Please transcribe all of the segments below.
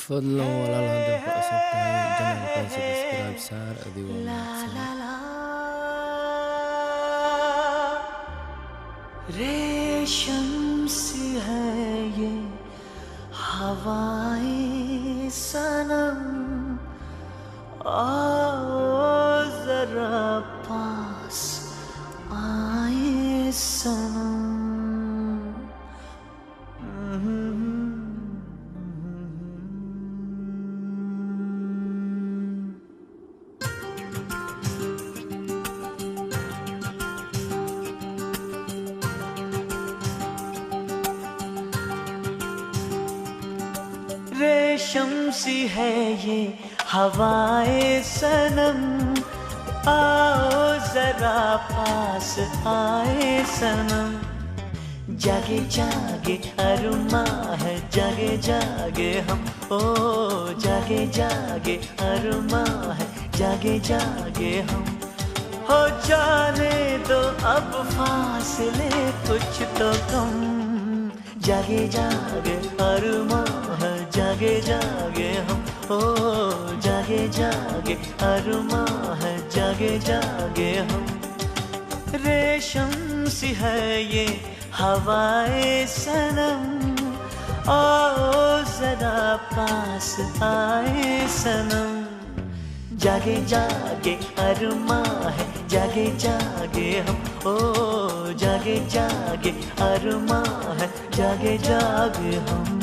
Fadlan walaal haddaad ku cusub tahay janaalkan subscribe saar adigoo mahadsan. रेशम सी है ये हवाएं सनम, आओ जरा पास आए सनम। रेशम सी है ये हवाएं सनम, आओ जरा पास आए सनम। जागे जागे अरुमा है, जागे जागे हम, ओ जागे जागे अरुमा है, जागे जागे हम। हो जाने दो अब फासले कुछ तो कम, जागे जागे अरुमा है, जागे जागे हम, ओ जागे जागे अरुमा है, जागे जागे हम। रेशम सी है ये हवाएं सनम, आओ जरा पास आए सनम। जागे जागे अरुमा है, जागे जागे हम, ओ जागे जागे अरुमा है, जागे जागे हम।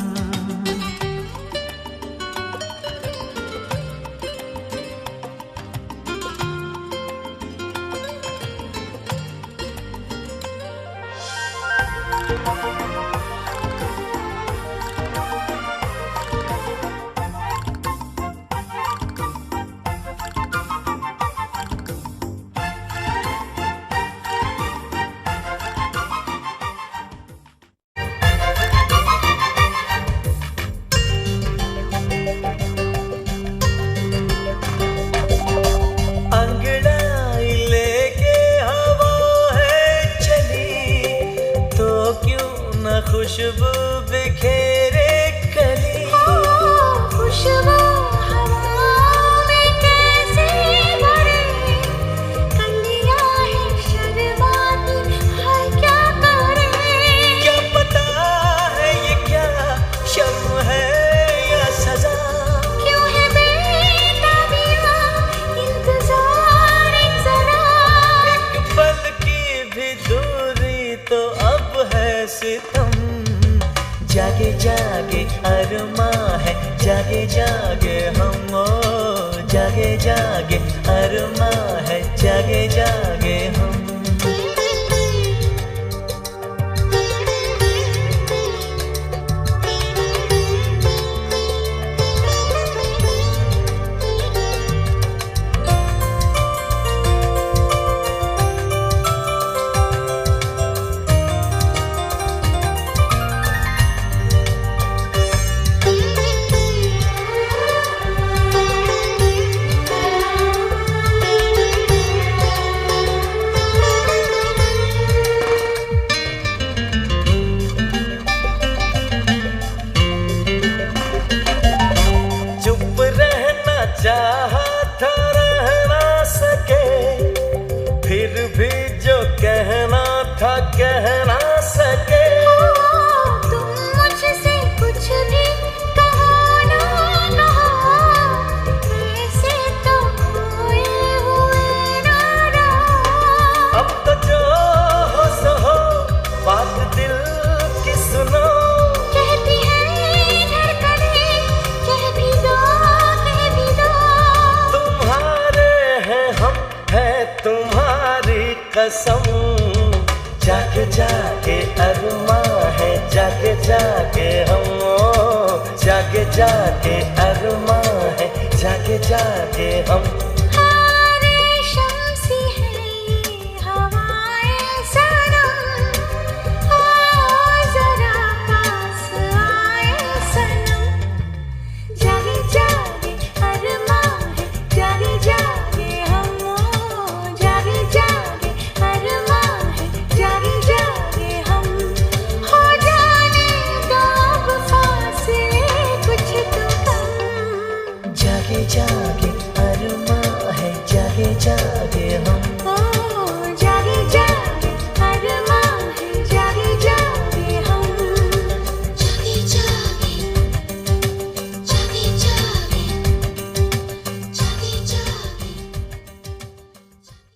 खुशबू बिखेरे कली, खुशबू हवा में कैसे भरे, कलियां है शर्माती है क्या करे। क्या पता है ये क्या शर्म है या सजा, क्यों है बेताबियां इंतजार जरा। एक पल की भी दूरी तो अब है सितम। जागे जागे अरुमा है, जागे जागे हम, ओ जागे जागे अरुमा है, जागे जागे हम। चाहा था रह ना सके, फिर भी जो कहना था कह ना सके। तुम मुझसे कुछ भी कहो ना कहो, ऐसे तो खोए हुए ना रहो। अब तो जो हो सो हो, बात दिल की सुनो। कहती है धड़कने, कह भी दो तुम्हारी कसम। जागे जागे अरुमा है, जागे जागे हम, ओ जागे जागे अरुमा है, जागे जागे हम। रेशम सी है ये हवाएं सनम, आओ जरा पास आए सनम। जागे जागे अरुमा है, जागे जागे हम, जागे जागे अरुमा है, जागे जागे हम। हो जाने दो अब फासले कुछ तो कम, के जा